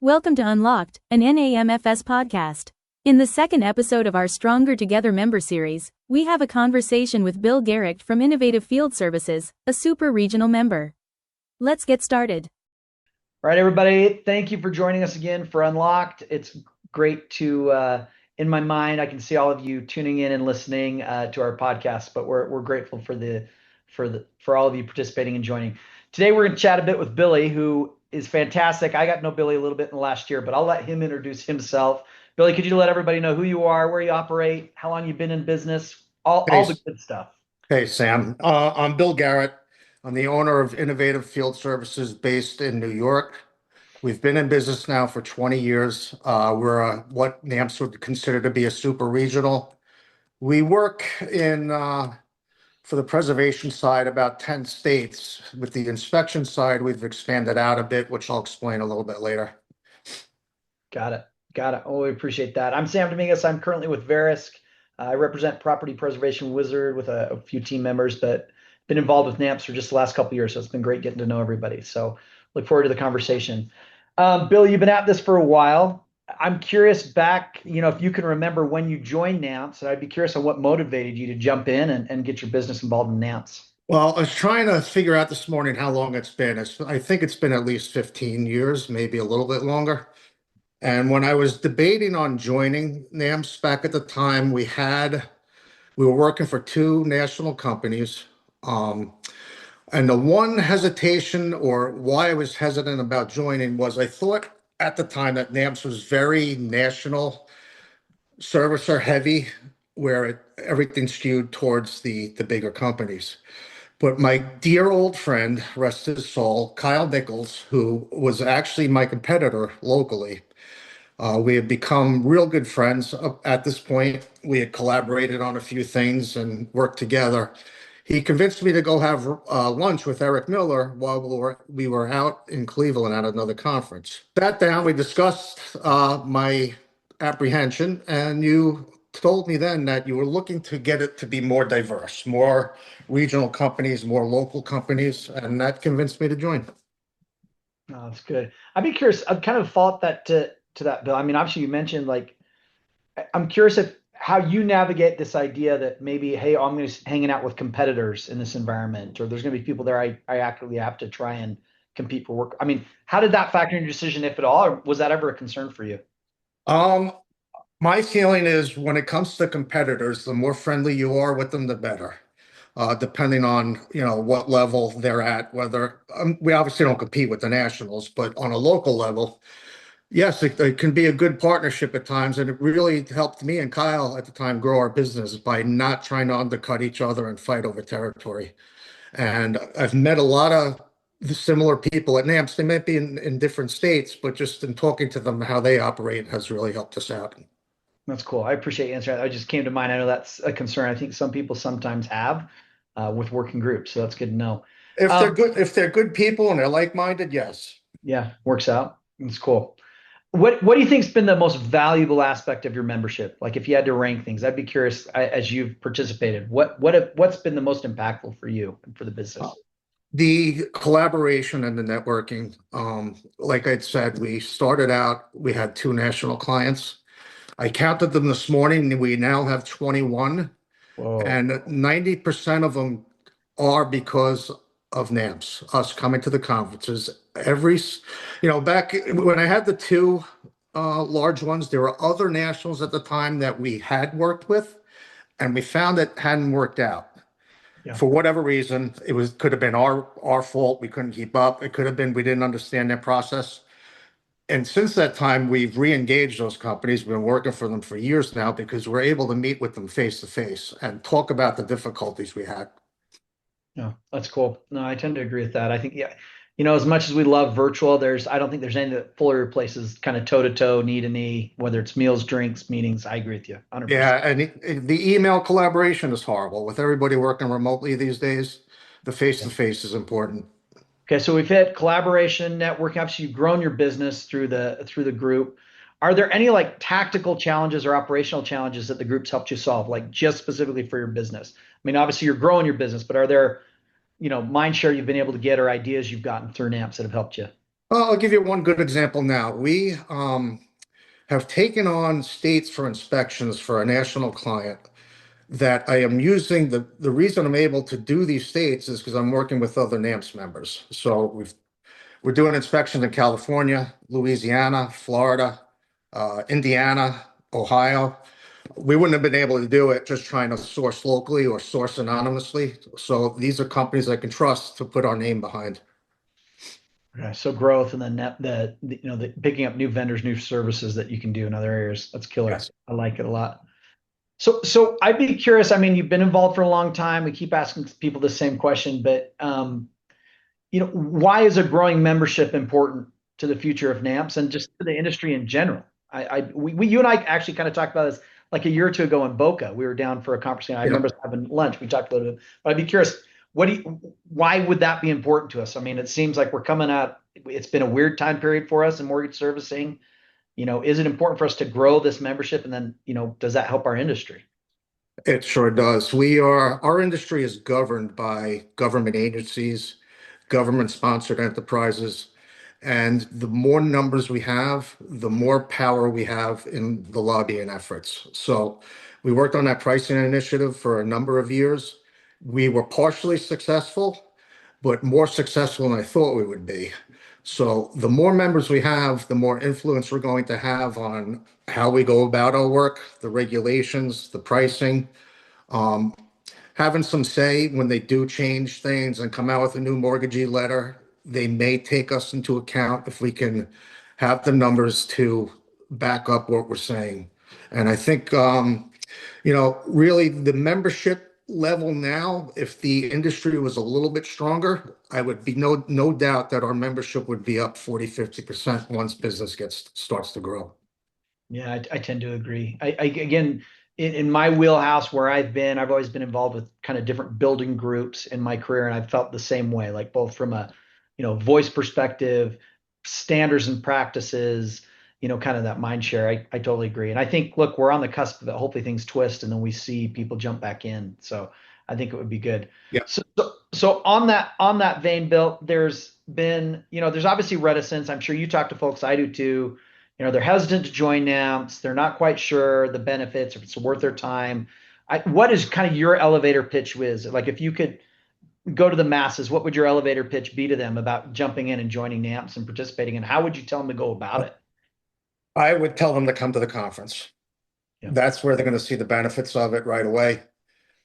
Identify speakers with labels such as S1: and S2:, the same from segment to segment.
S1: Welcome to Unlocked, an NAMFS podcast. In the second episode of our Stronger Together member series, we have a conversation with Bill Garrick from Innovative Field Services, a super regional member. Let's get started.
S2: All right, everybody. Thank you for joining us again for Unlocked. It's great to, in my mind, I can see all of you tuning in and listening to our podcast. But we're grateful for all of you participating and joining. Today, we're going to chat a bit with Billy, who is fantastic. I got to know Billy a little bit in the last year, but I'll let him introduce himself. Billy, could you let everybody know who you are, where you operate, how long you've been in business, all the good stuff?
S3: Hey, Sam. I'm Bill Garrett. I'm the owner of Innovative Field Services based in New York. We've been in business now for 20 years. We're what NAMFS would consider to be a super regional. We work in, for the preservation side, about 10 states. With the inspection side, we've expanded out a bit, which I'll explain a little bit later.
S2: Got it. Oh, we appreciate that. I'm Sam Dominguez. I'm currently with Verisk. I represent Property Preservation Wizard with a few team members, but been involved with NAMFS for just the last couple of years. So it's been great getting to know everybody. So look forward to the conversation. Bill, you've been at this for a while. I'm curious back, if you can remember when you joined NAMFS, and I'd be curious on what motivated you to jump in and get your business involved in NAMFS.
S3: Well, I was trying to figure out this morning how long it's been. I think it's been at least 15 years, maybe a little bit longer. And when I was debating on joining NAMFS back at the time, we were working for two national companies. And the one hesitation, or why I was hesitant about joining, was I thought at the time that NAMFS was very national servicer heavy, where everything skewed towards the bigger companies. But my dear old friend, rest his soul, Kyle Nichols, who was actually my competitor locally, we had become real good friends at this point. We had collaborated on a few things and worked together. He convinced me to go have lunch with Eric Miller while we were out in Cleveland at another conference. Sat down, we discussed my apprehension, and you told me then that you were looking to get it to be more diverse, more regional companies, more local companies, and that convinced me to join.
S2: Oh, that's good. I'd be curious. I've kind of thought that to that, Bill. I mean, obviously you mentioned, I'm curious how you navigate this idea that maybe, hey, I'm going to hanging out with competitors in this environment, or there's going to be people there I actively have to try and compete for work. I mean, how did that factor in your decision, if at all, or was that ever a concern for you?
S3: My feeling is when it comes to competitors, the more friendly you are with them, the better. Depending on what level they're at, whether we obviously don't compete with the nationals, but on a local level, yes, it can be a good partnership at times, and it really helped me and Kyle at the time grow our business by not trying to undercut each other and fight over territory. And I've met a lot of similar people at NAMFS. They might be in different states, but just in talking to them, how they operate has really helped us out.
S2: That's cool. I appreciate you answering that. I just came to mind. I know that's a concern I think some people sometimes have with working groups. So that's good to know.
S3: If they're good people and they're like-minded, yes.
S2: Yeah, works out. That's cool. What do you think's been the most valuable aspect of your membership? Like if you had to rank things, I'd be curious as you've participated, what's been the most impactful for you and for the business?
S3: The collaboration and the networking. Like I said, we started out, we had two national clients. I counted them this morning. We now have 21.
S2: Whoa.
S3: And 90% of them are because of NAMFS, us coming to the conferences. Back when I had the two large ones, there were other nationals at the time that we had worked with, and we found it hadn't worked out.
S2: Yeah.
S3: For whatever reason. Could have been our fault. We couldn't keep up. It could have been we didn't understand their process. And since that time, we've re-engaged those companies. We've been working for them for years now because we're able to meet with them face to face and talk about the difficulties we had.
S2: Yeah, that's cool. No, I tend to agree with that. I think, as much as we love virtual, I don't think there's anything that fully replaces kind of toe to toe, knee to knee, whether it's meals, drinks, meetings. I agree with you 100%.
S3: Yeah, and the email collaboration is horrible with everybody working remotely these days. The face to face is important.
S2: Okay, so we've hit collaboration, networking. Obviously, you've grown your business through the group. Are there any tactical challenges or operational challenges that the group's helped you solve, just specifically for your business? I mean, obviously you're growing your business, but are there, mind share you've been able to get or ideas you've gotten through NAMFS that have helped you?
S3: Well, I'll give you one good example now. We have taken on states for inspections for a national client that I am using. The reason I'm able to do these states is because I'm working with other NAMFS members. So we're doing inspections in California, Louisiana, Florida, Indiana, Ohio. We wouldn't have been able to do it just trying to source locally or source anonymously. So these are companies I can trust to put our name behind.
S2: Okay, so growth and then the picking up new vendors, new services that you can do in other areas. That's killer.
S3: Yes.
S2: I like it a lot. So I'd be curious. I mean, you've been involved for a long time. We keep asking people the same question, but why is a growing membership important to the future of NAMPS and just to the industry in general? You and I actually kind of talked about this like a year or two ago in Boca. We were down for a conference. I remember having lunch. We talked a little bit, but I'd be curious. Why would that be important to us? I mean, it seems like we're coming out. It's been a weird time period for us in mortgage servicing. Is it important for us to grow this membership? And then, does that help our industry?
S3: It sure does. Our industry is governed by government agencies, government-sponsored enterprises, and the more numbers we have, the more power we have in the lobbying efforts. So we worked on that pricing initiative for a number of years. We were partially successful, but more successful than I thought we would be. So the more members we have, the more influence we're going to have on how we go about our work, the regulations, the pricing, having some say when they do change things and come out with a new mortgagee letter. They may take us into account if we can have the numbers to back up what we're saying. And I think, really the membership level now, if the industry was a little bit stronger, I would be no doubt that our membership would be up 40-50% once business starts to grow.
S2: Yeah, I tend to agree. Again, in my wheelhouse where I've always been involved with kind of different building groups in my career, and I've felt the same way, like both from a voice perspective, standards and practices, kind of that mind share. I totally agree. And I think, look, we're on the cusp of it. Hopefully things twist and then we see people jump back in. So I think it would be good.
S3: Yeah.
S2: So on that vein, Bill, there's been, there's obviously reticence. I'm sure you talk to folks, I do too. They're hesitant to join NAMPS. They're not quite sure the benefits, if it's worth their time. What is kind of your elevator pitch with? Like if you could go to the masses, what would your elevator pitch be to them about jumping in and joining NAMPS and participating? And how would you tell them to go about it?
S3: I would tell them to come to the conference.
S2: Yeah.
S3: That's where they're going to see the benefits of it right away.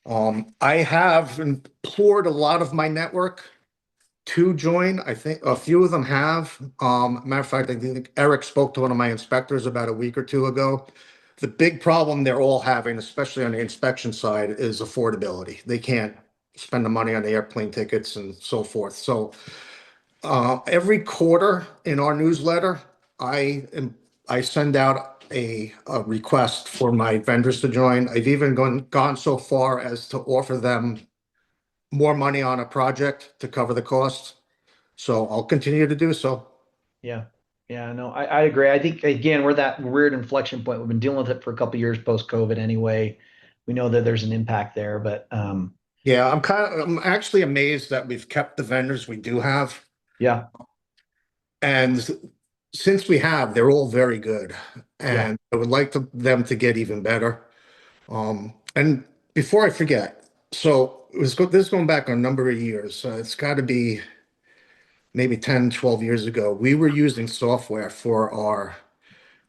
S3: I have implored a lot of my network to join. I think a few of them have. Matter of fact, I think Eric spoke to one of my inspectors about a week or two ago. The big problem they're all having, especially on the inspection side, is affordability. They can't spend the money on the airplane tickets and so forth. So every quarter in our newsletter, I send out a request for my vendors to join. I've even gone so far as to offer them more money on a project to cover the costs. So I'll continue to do so.
S2: Yeah. Yeah, no, I agree. I think, again, we're that weird inflection point. We've been dealing with it for a couple of years post-COVID anyway. We know that there's an impact there, but
S3: yeah, I'm actually amazed that we've kept the vendors we do have.
S2: Yeah.
S3: And since we have, they're all very good. And I would like them to get even better. And before I forget, so this is going back a number of years. It's got to be maybe 10, 12 years ago. We were using software for our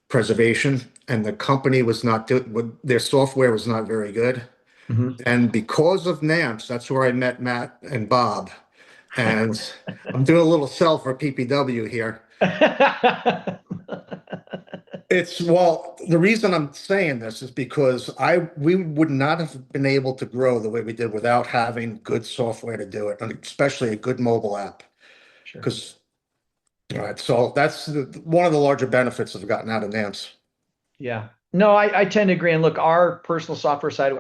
S3: preservation, and the company was not their software was not very good.
S2: Mm-hmm.
S3: And because of NAMPS, that's where I met Matt and Bob. And I'm doing a little sell for PPW here. The reason I'm saying this is because we would not have been able to grow the way we did without having good software to do it, and especially a good mobile app.
S2: Sure.
S3: Because, all right, so that's one of the larger benefits I've gotten out of NAMPS.
S2: Yeah. No, I tend to agree. And look, our personal software side,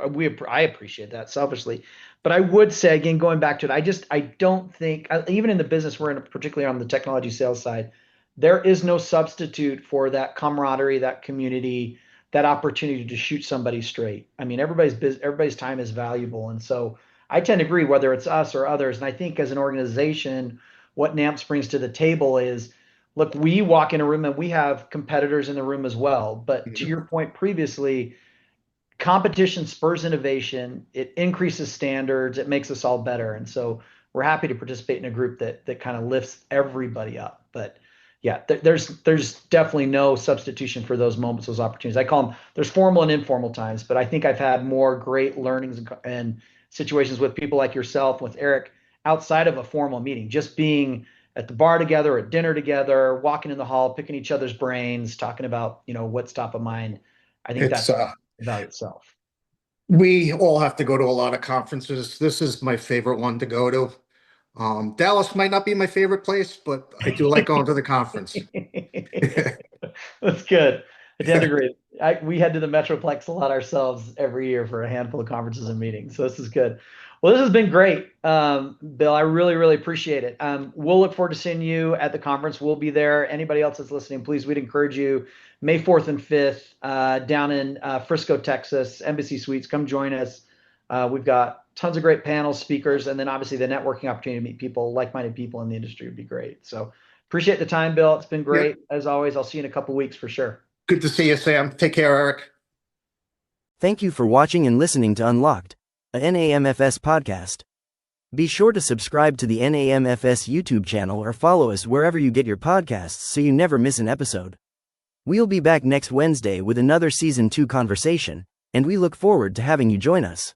S2: I appreciate that selfishly. But I would say, again, going back to it, I don't think, even in the business we're in, particularly on the technology sales side, there is no substitute for that camaraderie, that community, that opportunity to shoot somebody straight. I mean, everybody's time is valuable. And so I tend to agree, whether it's us or others. And I think as an organization, what NAMPS brings to the table is, look, we walk in a room and we have competitors in the room as well. But to
S3: Mhm.
S2: your point previously, competition spurs innovation. It increases standards. It makes us all better. And so we're happy to participate in a group that kind of lifts everybody up. But yeah, there's definitely no substitution for those moments, those opportunities. I call them, there's formal and informal times, but I think I've had more great learnings and situations with people like yourself, with Eric, outside of a formal meeting, just being at the bar together, at dinner together, walking in the hall, picking each other's brains, talking about, what's top of mind. I think
S3: It's
S2: that's the value itself.
S3: we all have to go to a lot of conferences. This is my favorite one to go to. Dallas might not be my favorite place, but I do like going to the conference.
S2: That's good. I tend to agree. We head to the Metroplex a lot ourselves every year for a handful of conferences and meetings. So this is good. Well, this has been great, Bill. I really, really appreciate it. We'll look forward to seeing you at the conference. We'll be there. Anybody else that's listening, please, we'd encourage you May 4th and 5th down in Frisco, Texas, Embassy Suites. Come join us. We've got tons of great panels, speakers, and then obviously the networking opportunity to meet people, like-minded people in the industry would be great. So appreciate the time, Bill. It's been great.
S3: Yep.
S2: As always, I'll see you in a couple weeks for sure.
S3: Good to see you, Sam. Take care, Eric.
S4: Thank you for watching and listening to Unlocked, a NAMFS podcast. Be sure to subscribe to the NAMFS YouTube channel or follow us wherever you get your podcasts so you never miss an episode. We'll be back next Wednesday with another Season 2 conversation, and we look forward to having you join us.